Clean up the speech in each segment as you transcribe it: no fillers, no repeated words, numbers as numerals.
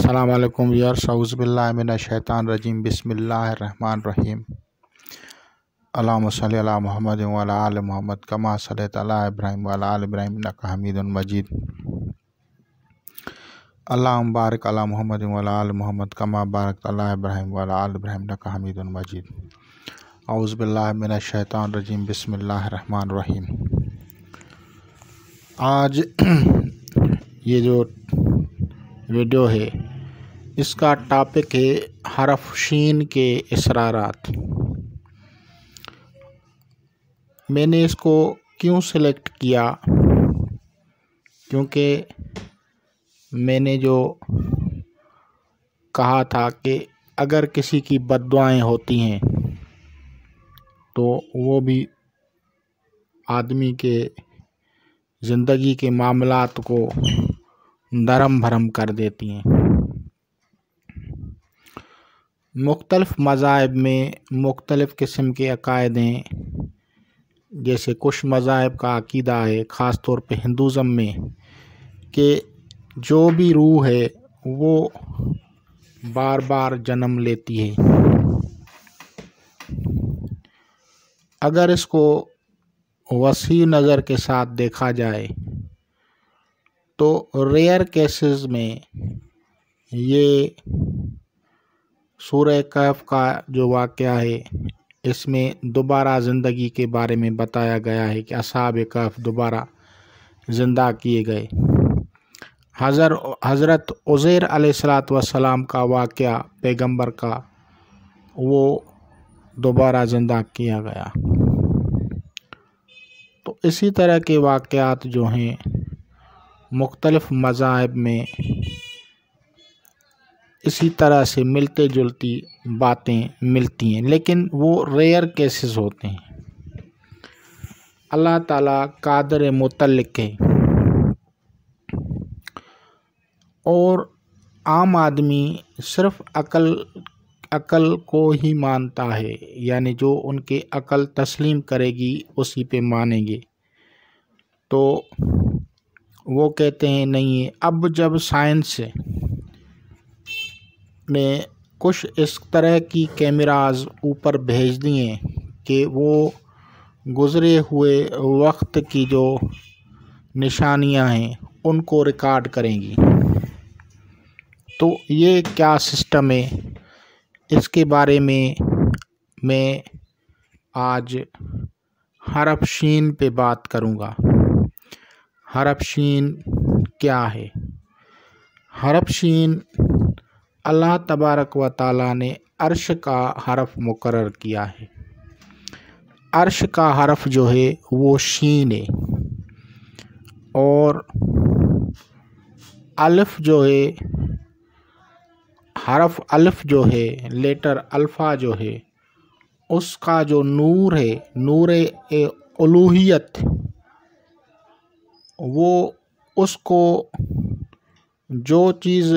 अस्सलाम वालेकुम व्यूअर्स, औज़ु बिल्लाहि मिनश शैतानिर रजीम, बिस्मिल्लाहिर रहमानिर रहीम। अल्लाहुम्मा सल्लि अला मुहम्मद व अला आलि मुहम्मद कमा सल्लैता अला इब्राहीम व अला आलि इब्राहीम इन्नका हमीदुम मजीद। अल्लाहुम्मा बारिक अला मुहम्मद व अला आलि मुहम्मद कमा बारकता अला इब्राहीम व अला आलि इब्राहीम इन्नका हमीदुम मजीद। औज़ु बिल्लाहि मिनश शैतानिर रजीम, बिस्मिल्लाहिर रहमानिर रहीम। आज ये जो वीडियो है इसका टॉपिक है हरफ शीन के इसरारात। मैंने इसको क्यों सिलेक्ट किया, क्योंकि मैंने जो कहा था कि अगर किसी की बद्दुआएं होती हैं तो वो भी आदमी के ज़िंदगी के मामलात को नरम भरम कर देती हैं। मुख्तलिफ़ मज़ाहिब में मुख्तलिफ़ किस्म के अक़ायद हैं। जैसे कुछ मज़ाहिब का अक़ीदा है, ख़ास तौर पे हिंदुज़म में, कि जो भी रूह है वो बार बार जन्म लेती है। अगर इसको वसी नज़र के साथ देखा जाए तो रेयर केसेस में ये सूरह कहफ का जो वाक़या है इसमें दोबारा ज़िंदगी के बारे में बताया गया है कि असहाब कहफ दोबारा ज़िंदा किए गए। हज़रत उज़ैर अलैहिस्सलातु वस्सलाम का वाक़या पैगंबर का, वो दोबारा ज़िंदा किया गया। तो इसी तरह के वाक़यात जो हैं मुख्तलिफ़ मज़ाहिब में इसी तरह से मिलते जुलती बातें मिलती हैं, लेकिन वो रेयर केसेस होते हैं। अल्लाह ताला कादिर मुतल्लिक़ है और आम आदमी सिर्फ़ अक़ल को ही मानता है, यानी जो उनके अक़ल तस्लीम करेगी उसी पे मानेंगे। तो वो कहते हैं नहीं है। अब जब साइंस ने कुछ इस तरह की कैमराज़ ऊपर भेज दिए कि वो गुज़रे हुए वक्त की जो निशानियां हैं उनको रिकॉर्ड करेंगी, तो ये क्या सिस्टम है, इसके बारे में मैं आज हरफ शीन पे बात करूँगा। हरफ शीन क्या है? हरफ शीन अल्लाह तबारक व ताला ने अर्श का हरफ मुकर्रर किया है। अर्श का हरफ जो है वो शीन है और अलिफ जो है, हरफ अलिफ जो है, लेटर अल्फ़ा जो है, उसका जो नूर है, नूर उलूहियत, वो उसको जो चीज़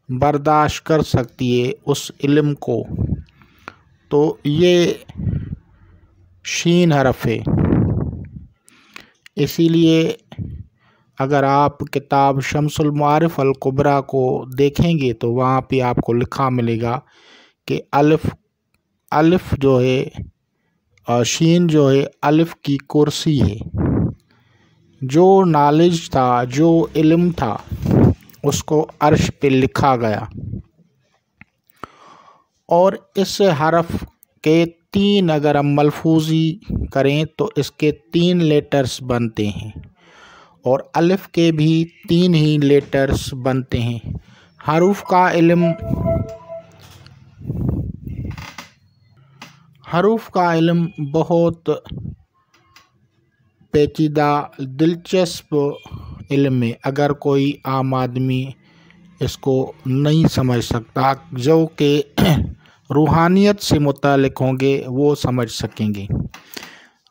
बर्दाश्त कर सकती है उस इल्म को, तो ये शीन हरफ है। इसीलिए अगर आप किताब शम्सुल मारिफ़ अल कुबरा को देखेंगे तो वहाँ पे आपको लिखा मिलेगा कि अलिफ जो है, शीन जो है, अलिफ की कुर्सी है। जो नॉलेज था, जो इल्म था, उसको अर्श पे लिखा गया। और इस हरफ के तीन, अगर हम मलफूज़ी करें तो इसके 3 लेटर्स बनते हैं और अलिफ के भी 3 ही लेटर्स बनते हैं। हरूफ का इल्म बहुत पेचीदा दिलचस्प इल्म है। अगर कोई आम आदमी इसको नहीं समझ सकता, जो कि रूहानियत से मुतालिक होंगे वो समझ सकेंगे।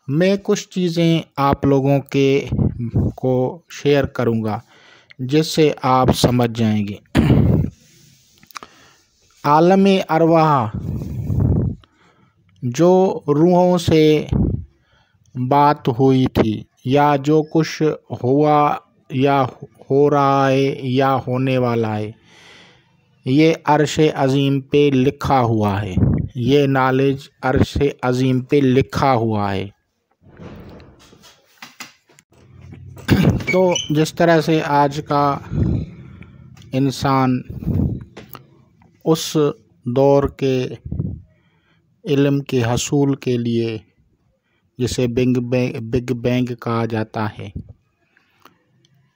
मैं कुछ चीज़ें आप लोगों को शेयर करूंगा जिससे आप समझ जाएंगे। आलम अरवाह, जो रूहों से बात हुई थी या जो कुछ हुआ या हो रहा है या होने वाला है, ये अर्श अज़ीम पे लिखा हुआ है, ये नॉलेज अर्श अज़ीम पे लिखा हुआ है। तो जिस तरह से आज का इंसान उस दौर के इल्म के हसूल के लिए, जिसे बिग बैंग कहा जाता है,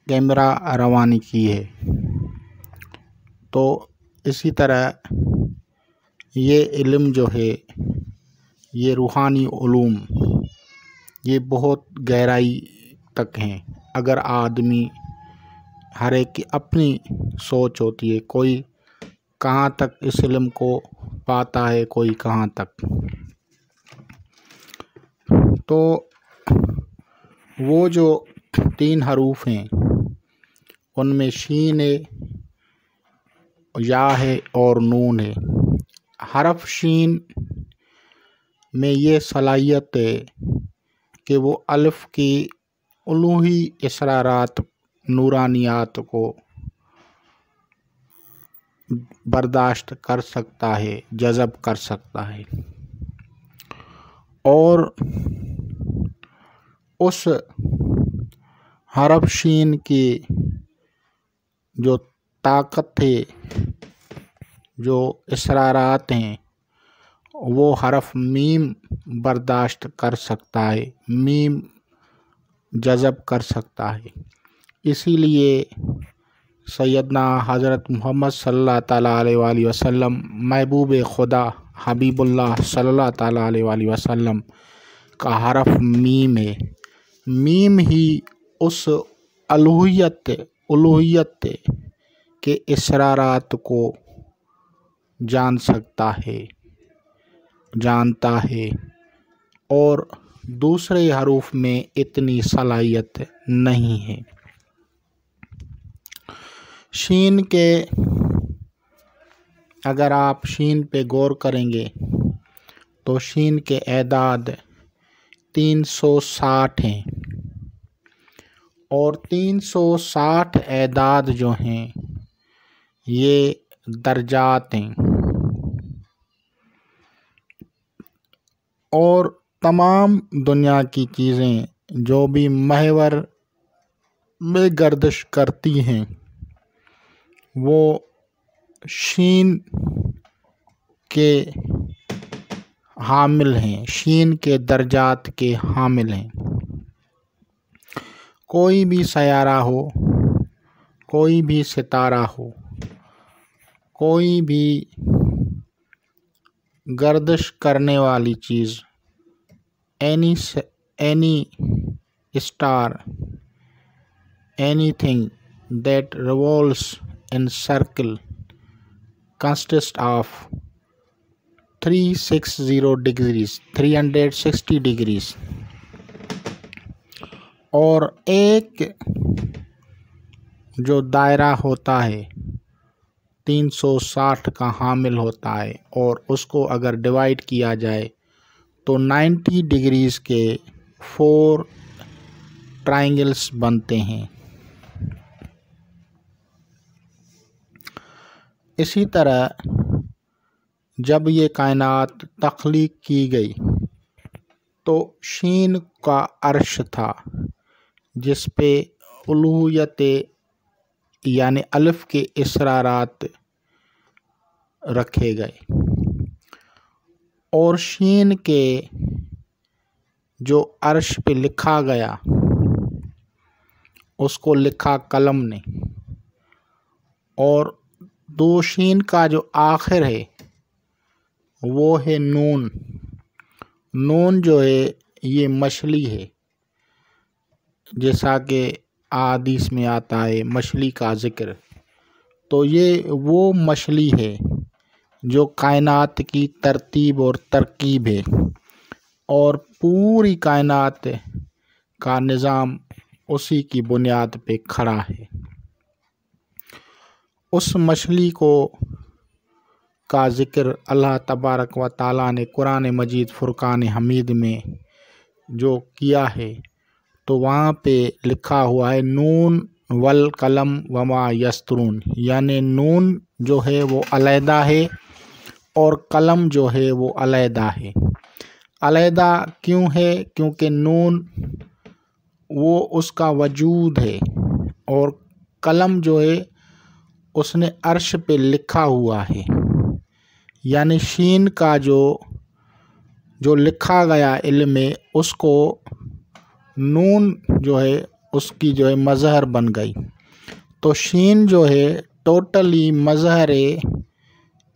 कैमरा रवानी की है, तो इसी तरह ये इल्म जो है, ये रूहानी उलूम, ये बहुत गहराई तक हैं। अगर आदमी, हर एक की अपनी सोच होती है, कोई कहाँ तक इस इल्म को पाता है, कोई कहाँ तक। तो वो जो 3 हरूफ हैं, उनमें शीन है, या है और नून है। हरफ शीन में ये सलाहियत है कि वो अलिफ की उलूही इसरारात, नूरानियात को बर्दाश्त कर सकता है, जज़ब कर सकता है, और उस हरफ शीन की जो ताकत है, जो इसरारात हैं, वो हरफ मीम बर्दाश्त कर सकता है, मीम जज़ब कर सकता है। इसीलिए सैयदना हज़रत मोहम्मद सल्लल्लाहु ताला अलैहि वसल्लम, महबूब खुदा हबीबुल्लाह सल्लल्लाहु ताला अलैहि वसल्लम का हरफ मीम है। मीम ही उस उलूहियत के इसरारात को जानता है, और दूसरे हरूफ में इतनी सलाहियत नहीं है। शीन के, अगर आप शीन पे गौर करेंगे तो शीन के एदाद 360 हैं, और 360 एदाद जो हैं ये दर्जात हैं, और तमाम दुनिया की चीज़ें जो भी महवर में गर्दिश करती हैं, वो शीन के हामिल हैं, शीन के दर्जात के हामिल हैं। कोई भी सयारा हो, कोई भी सितारा हो, कोई भी गर्दिश करने वाली चीज़, any star, anything that revolves in circle consists of 360 degrees, और एक जो दायरा होता है 360 का हामिल होता है, और उसको अगर डिवाइड किया जाए तो 90 डिग्रीज़ के 4 ट्रायंगल्स बनते हैं। इसी तरह जब ये कायनात तख्लीक की गई तो शीन का अर्श था, जिस पे उलूहियत यानी अलिफ के इसरारात रखे गए, और शीन के जो अर्श पे लिखा गया उसको लिखा कलम ने, और दो शीन का जो आखिर है वो है नून। नून जो है ये मछली है, जैसा कि हदीस में आता है मछली का ज़िक्र, तो ये वो मछली है जो कायनात की तरतीब और तरकीब है, और पूरी कायनात का निज़ाम उसी की बुनियाद पे खड़ा है। उस मछली का ज़िक्र अल्लाह तबारक व ताला ने कुरान मजीद फ़ुरक़ान हमीद में जो किया है, तो वहाँ पे लिखा हुआ है नून वल कलम वमा यस्तरून, यानी नून जो है वो अलहदा है और कलम जो है वो अलहदा है। अलहदा क्यों है? क्योंकि नून वो उसका वजूद है और कलम जो है उसने अर्श पे लिखा हुआ है। यानी शीन का जो लिखा गया इल्म है उसको नून जो है उसकी जो है मज़हर बन गई। तो शीन जो है टोटली मज़हर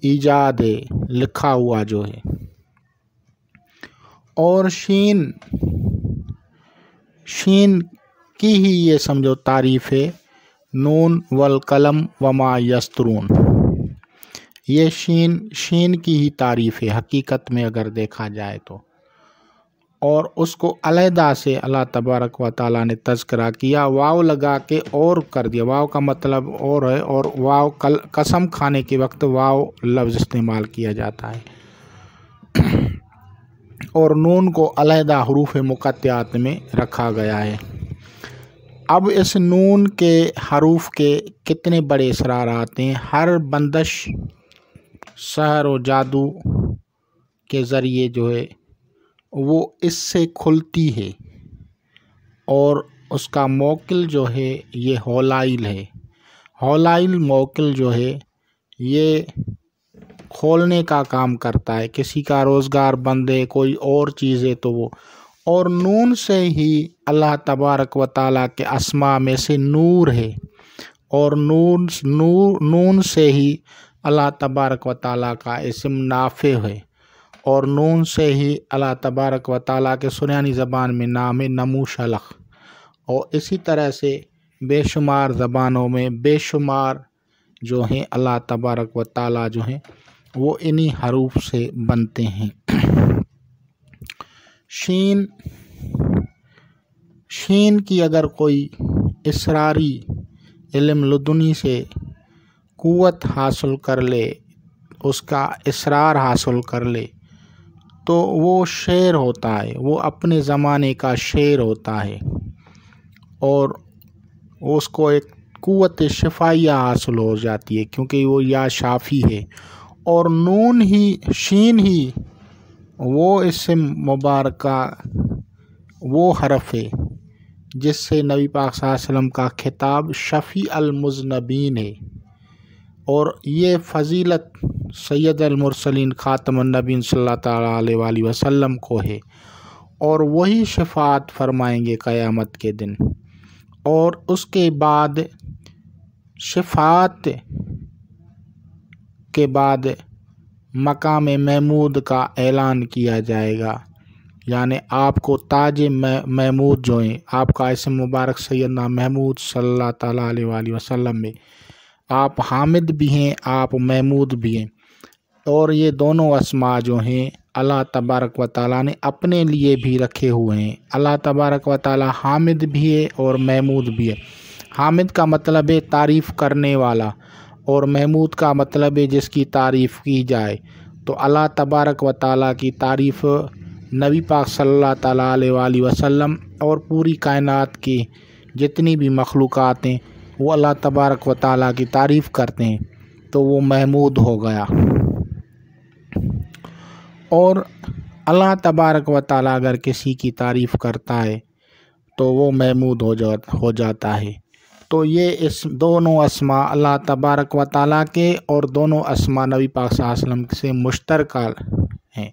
ईजाद है, लिखा हुआ जो है। और शीन की ही ये समझो तारीफ़ है, नून वल कलम वमा यस्तरून। ये शीन की ही तारीफ़ है हकीकत में अगर देखा जाए तो। और उसको अलहदा से अल्लाह तबारक व ताला ने तज़किरा किया, वाव लगा के और कर दिया। वाव का मतलब और है, और वाव कसम खाने के वक्त वाव लफ्ज़ इस्तेमाल किया जाता है। और नून को अलहदा हरूफ मुक़त्तिआत में रखा गया है। अब इस नून के हरूफ के कितने बड़े असरार आते हैं। हर बंदश सहर और जादू के ज़रिए जो है वो इससे खुलती है और उसका मौकिल जो है ये हौलाइल है। हौलाइल मौकिल जो है ये खोलने का काम करता है, किसी का रोज़गार बंद है, कोई और चीज़ है तो वो। और नून से ही अल्लाह तबारक व ताला के अस्मा में से नूर है, और नून से ही अल्लाह तबारक व ताला का इस्म नाफे है, और नून से ही अल्लाह तबारक व ताला के सुरयानी ज़बान में नाम है नमूशलख। और इसी तरह से बेशुमार ज़बानों में बेशुमार जो हैं अल्लाह तबारक व ताला जो हैं वो इन्हीं हरूफ से बनते हैं। शीन की अगर कोई इसरारी इल्म लुदुनी से क़ुव्वत हासिल कर ले, उसका इसरार हासिल कर ले, तो वो शेर होता है, वो अपने ज़माने का शेर होता है और उसको एक क़ुव्वत शिफ़ाइया हासिल हो जाती है, क्योंकि वो या शाफ़ी है। और शीन ही वो इस्म मुबारका वो हरफ है जिससे नबी पाक सल्लल्लाहु अलैहि वसल्लम का खिताब शफ़ी अल मुज़नबीन है। और ये फ़जीलत सैयद अल मुरसलीन ख़ातमुन नबीन सल्लल्लाहु अलैहि वसल्लम को है, और वही शफ़ाअत फरमाएंगे क़यामत के दिन। और उसके बाद शफ़ाअत के बाद मकाम महमूद का ऐलान किया जाएगा। यानी आपको ताज महमूद जो है, आपका इस्म मुबारक सैयदना महमूद सल्लल्लाहु अलैहि वसल्लम में आप हामिद भी हैं, आप महमूद भी हैं। और ये दोनों अस्मा जो हैं अल्लाह तबारक व ताला ने अपने लिए भी रखे हुए हैं। अल्लाह तबारक व ताला हामिद भी है और महमूद भी है। हामिद का मतलब है तारीफ़ करने वाला, और महमूद का मतलब है जिसकी तारीफ़ की जाए। तो अल्लाह तबारक व ताला की तारीफ़ नबी पाक सल्लल्लाहु अलैहि वसल्लम और पूरी कायनात की जितनी भी मखलूक़ात हैं वो अल्लाह तबारक व ताला की तारीफ़ करते हैं, तो वो महमूद हो गया। और अल्लाह तबारक व ताला अगर किसी की तारीफ़ करता है तो वो महमूद हो जाता है। तो ये इस दोनों अस्मा अल्लाह तबारक व ताला के और दोनों अस्मा नबी पाक सल्लल्लाहु अलैहि वसल्लम से मुश्तरका हैं।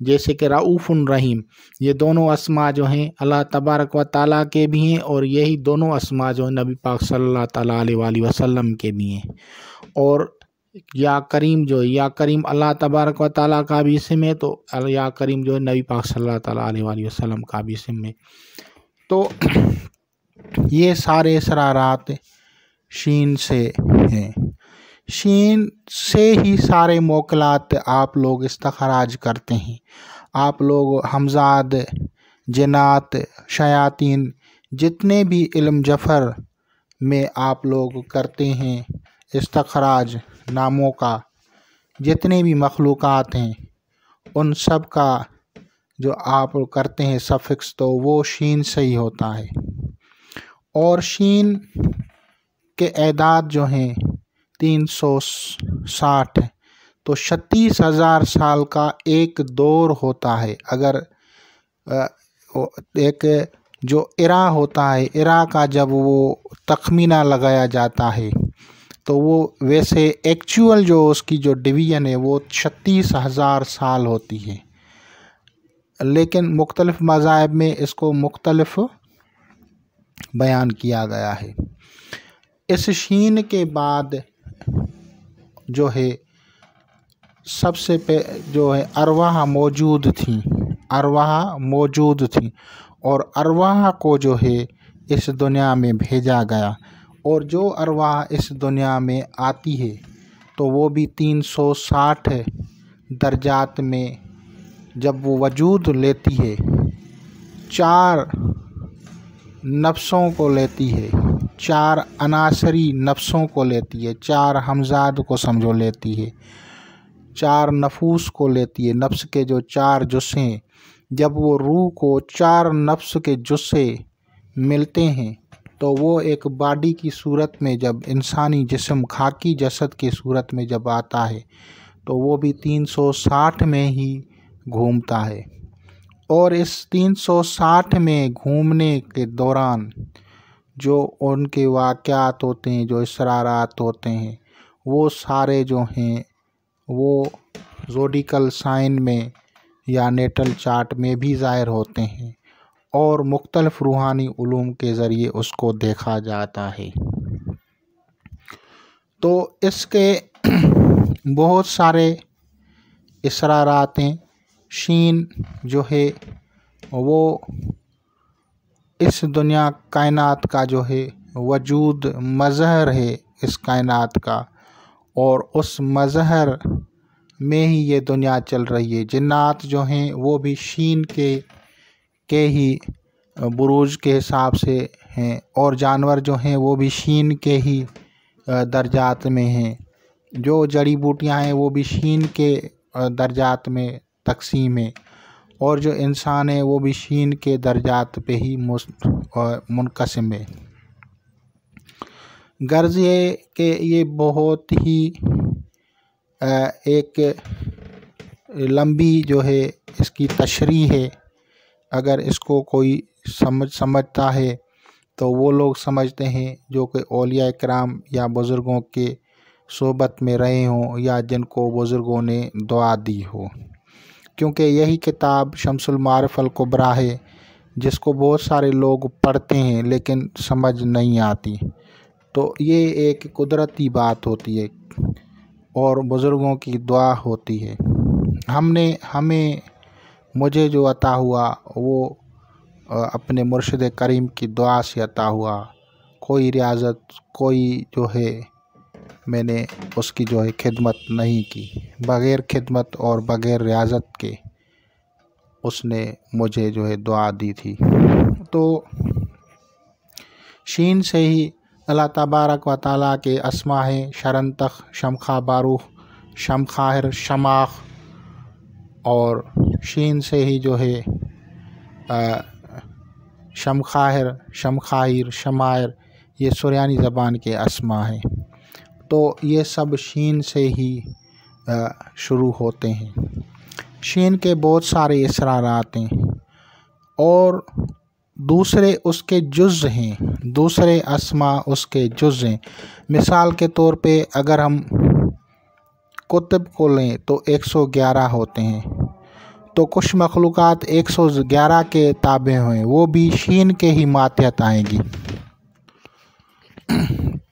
जैसे कि रऊफ़ुन रहीम, ये दोनों अस्मा जो हैं अल्लाह तबारक व ताला के भी हैं, और यही दोनों अस्मा जो हैं नबी पाक सल्लल्लाहु अलैहि वसल्लम के भी हैं। और या करीम जो है, या करीम अल्लाह तबारक व ताला का भी इस्म है, तो या करीम जो है नबी पाक सल्लल्लाहु अलैहि वसल्लम का भी इस्म है। तो ये सारे इसरारात शीन से हैं। शीन से ही सारे मौकलात आप लोग इस्तखराज करते हैं। आप लोग हमज़ाद, जिन्नात, शयातीन, जितने भी इल्म जफ़र में आप लोग करते हैं इस्तखराज नामों का, जितने भी मखलूक़ात हैं उन सब का जो आप करते हैं सफ़िक्स, तो वो शीन से ही होता है। और शीन के एदाद जो हैं 360 है। तो 36,000 साल का एक दौर होता है। अगर एक जो इरा होता है, इरा का जब वो तखमीना लगाया जाता है तो वो वैसे एक्चुअल जो उसकी जो डिवीज़न है वो 36,000 साल होती है, लेकिन मुख्तलिफ मज़ाहिब में इसको मुख्तलिफ बयान किया गया है। इस शीन के बाद जो है सबसे जो है अरवाह मौजूद थी, अरवाह मौजूद थी, और अरवाह को जो है इस दुनिया में भेजा गया, और जो अरवाह इस दुनिया में आती है तो वो भी 360 दर्जात में जब वो वजूद लेती है, 4 नफ्सों को लेती है, 4 अनासरी नफ्सों को लेती है, 4 हमजाद को समझो लेती है, 4 नफूस को लेती है। नफ्स के जो 4 जुस्से, जब वो रूह को 4 नफ्स के जुस्से मिलते हैं तो वो एक बॉडी की सूरत में, जब इंसानी जिस्म खाकी जसद की सूरत में जब आता है तो वो भी 360 में ही घूमता है। और इस 360 में घूमने के दौरान जो उनके वाक़यात होते हैं, जो इसरारात होते हैं, वो सारे जो हैं वो ज़ोडिकल साइन में या नेटल चार्ट में भी ज़ाहिर होते हैं, और मुख्तलिफ रूहानी उलूम के ज़रिए उसको देखा जाता है। तो इसके बहुत सारे इसरारात हैं। शीन जो है वो इस दुनिया कायनात का जो है वजूद मज़हर है इस कायनात का, और उस मज़हर में ही ये दुनिया चल रही है। जिन्नात जो हैं वो भी शीन के ही बुरूज के हिसाब से हैं, और जानवर जो हैं वो भी शीन के ही दर्जात में हैं। जो जड़ी बूटियां हैं वो भी शीन के दर्जात में तकसीम है, और जो इंसान है वो भी शीन के दर्जात पे ही मुनक़सिम है। गर्ज़ ये कि ये बहुत ही एक लंबी जो है इसकी तशरीह है। अगर इसको कोई समझता है तो वो लोग समझते हैं जो कि औलिया इकराम या बुज़ुर्गों के सोबत में रहे हों, या जिनको बुज़ुर्गों ने दुआ दी हो, क्योंकि यही किताब शम्सुल मारिफ़ अल कुबरा है जिसको बहुत सारे लोग पढ़ते हैं लेकिन समझ नहीं आती। तो ये एक कुदरती बात होती है और बुज़ुर्गों की दुआ होती है। मुझे जो अता हुआ वो अपने मुर्शिद करीम की दुआ से अता हुआ। कोई रियाज़त, कोई जो है मैंने उसकी जो है खिदमत नहीं की, बग़ैर खिदमत और बग़ैर रियाज़त के उसने मुझे जो है दुआ दी थी। तो शीन से ही अल्लाह तबारक व तआला के अस्मा हैं, शरनतख, शमखा बारूख, शमखाहिर, शमाख, और शीन से ही जो है शमखाहिर, शमखाहिर, शमायर, ये सुरयानी ज़बान के अस्मा हैं। तो ये सब शीन से ही शुरू होते हैं। शीन के बहुत सारे इसरारात हैं, और दूसरे उसके जुज़ हैं, दूसरे अस्मा उसके जुज़ हैं। मिसाल के तौर पे अगर हम कुतुब को लें तो 111 होते हैं, तो कुछ मखलूक़ात 111 के ताबे हैं, वो भी शीन के ही मातहत आएंगी।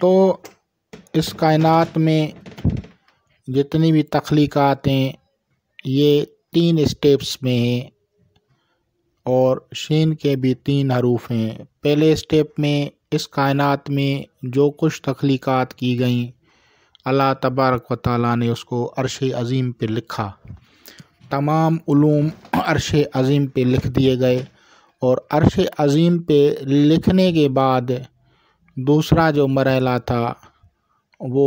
तो इस कायनात में जितनी भी तख्लीक़ात हैं ये 3 स्टेप्स में हैं, और शीन के भी 3 हरूफ हैं। पहले स्टेप में इस कायनात में जो कुछ तख्लीक़ात की गई, अल्लाह तबारक व तआला ने उसको अर्श अज़ीम पे लिखा। तमाम उलूम अर्श अज़ीम पे लिख दिए गए, और अर्श अज़ीम पे लिखने के बाद दूसरा जो मरहला था वो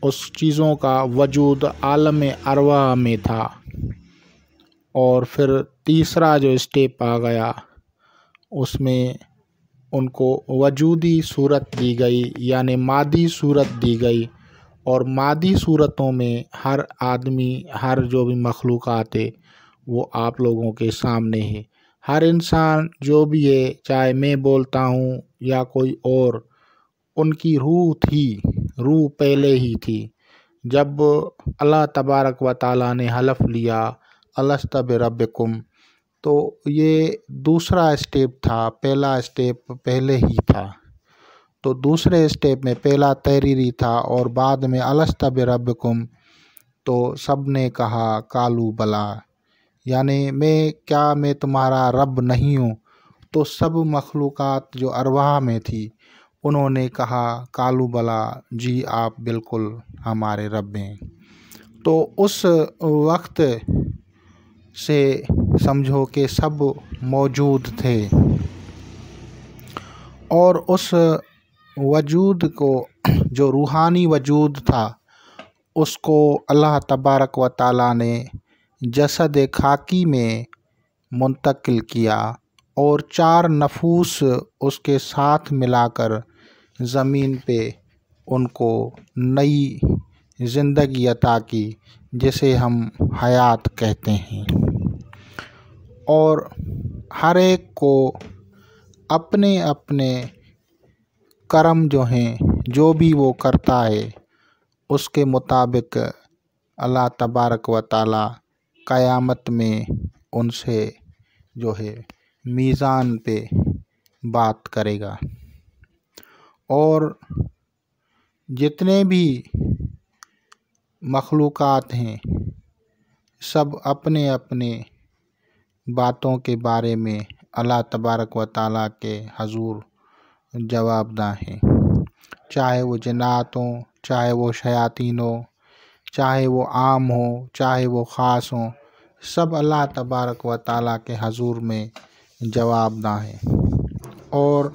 उस चीज़ों का वजूद आलम अरवाह में था, और फिर तीसरा जो स्टेप आ गया उसमें उनको वजूदी सूरत दी गई, यानी मादी सूरत दी गई, और मादी सूरतों में हर आदमी, हर जो भी मखलूक़ात है वो आप लोगों के सामने है। हर इंसान जो भी है, चाहे मैं बोलता हूँ या कोई और, उनकी रूह थी, रूह पहले ही थी। जब अल्लाह तबारक व ताला ने हलफ लिया अलस्त बिरब्बिकुम, तो ये दूसरा स्टेप था, पहला स्टेप पहले ही था। तो दूसरे स्टेप में पहला तहरीरी था और बाद में अलस्त बिरब्बिकुम, तो सब ने कहा कालू बला, यानी मैं तुम्हारा रब नहीं हूँ। तो सब मखलूक़ात जो अरवाह में थी उन्होंने कहा कालू बला, जी आप बिल्कुल हमारे रब हैं। तो उस वक्त से समझो कि सब मौजूद थे और उस वजूद को, जो रूहानी वजूद था, उसको अल्लाह तबारक व ताला ने जसद खाकी में मुंतकिल किया और 4 नफूस उसके साथ मिलाकर ज़मीन पे उनको नई ज़िंदगी अता की, जिसे हम हयात कहते हैं। और हर एक को अपने अपने कर्म जो हैं, जो भी वो करता है, उसके मुताबिक अल्लाह तबारक व ताला क़यामत में उनसे जो है मीज़ान पे बात करेगा। और जितने भी मखलूक़ात हैं सब अपने अपने बातों के बारे में अल्लाह तबारक व ताला के हजूर जवाबदाह हैं। चाहे वो जिन्नात हों, चाहे वो शयातीन हो, चाहे वो आम हो, चाहे वो ख़ास हों, सब अल्लाह तबारक व ताला के हजूर में जवाबदाह हैं। और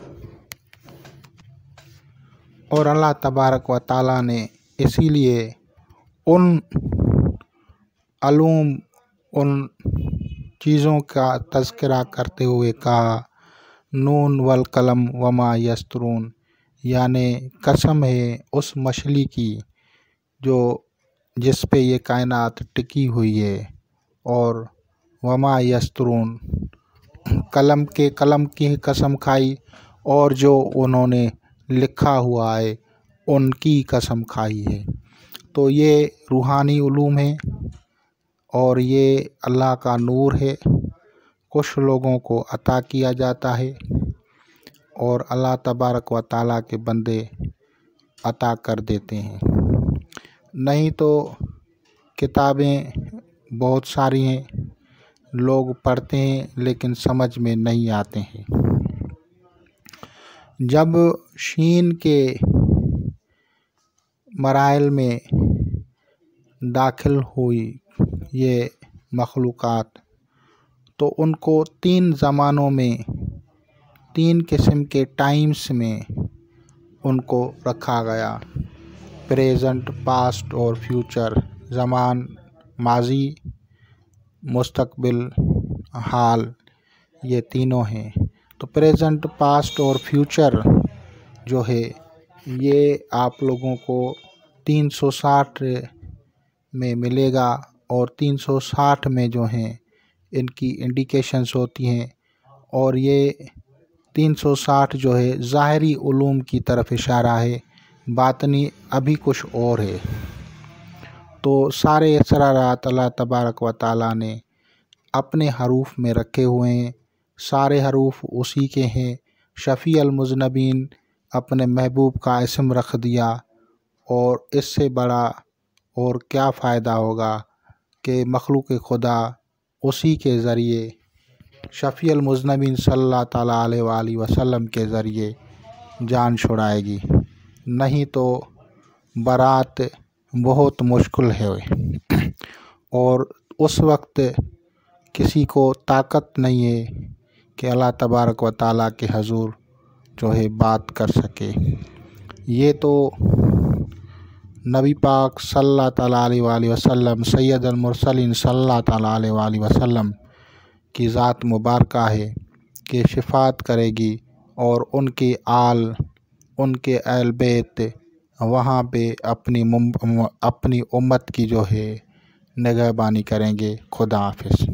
अल्लाह तबारक व ताला ने इसीलिए उन अलूम, उन चीज़ों का तज़किरा करते हुए कहा नून वल कलम वमा यस्तरून, यानी कसम है उस मछली की जो जिस पे ये कायनात टिकी हुई है, और वमा यस्तरून, कलम की कसम खाई, और जो उन्होंने लिखा हुआ है उनकी कसम खाई है। तो ये रूहानी उलूम है और ये अल्लाह का नूर है, कुछ लोगों को अता किया जाता है और अल्लाह तबारक व ताला के बंदे अता कर देते हैं। नहीं तो किताबें बहुत सारी हैं, लोग पढ़ते हैं लेकिन समझ में नहीं आते हैं। जब शीन के मराइल में दाखिल हुई ये मखलूक़ात, तो उनको 3 ज़मानों में, 3 किस्म के टाइम्स में उनको रखा गया, प्रेजेंट, पास्ट और फ्यूचर। ज़मान माजी, मुस्तकबिल, हाल, ये तीनों हैं। तो प्रेजेंट, पास्ट और फ्यूचर जो है ये आप लोगों को 360 में मिलेगा और 360 में जो हैं इनकी इंडिकेशंस होती हैं। और ये 360 जो है ज़ाहरी उलूम की तरफ इशारा है, बातनी अभी कुछ और है। तो सारे असरारात अल्लाह तबारक व ताला ने अपने हरूफ में रखे हुए हैं, सारे हरूफ उसी के हैं। शफ़ी अल मुज़नबीन अपने महबूब का इसम रख दिया, और इससे बड़ा और क्या फ़ायदा होगा कि मखलूक़ खुदा उसी के ज़रिए, शफ़ी अल मुज़नबीन सल्लल्लाहु ताला अलैहि वसल्लम के ज़रिए जान छुड़ाएगी। नहीं तो बारात बहुत मुश्किल है और उस वक्त किसी को ताकत नहीं है कि अल्लाह तबारक व ताला के हजूर जो है बात कर सके। ये तो नबी पाक सल्लल्लाहु ताला अलैहि वसल्लम, सैयदुल मुरसलीन सल्लल्लाहु ताला अलैहि वसल्लम की ज़ात मुबारका है कि शिफ़ात करेगी और उनके आल, उनके अहल बैत वहाँ पे अपनी उम्मत की जो है निगहबानी करेंगे। खुदा हाफिज़।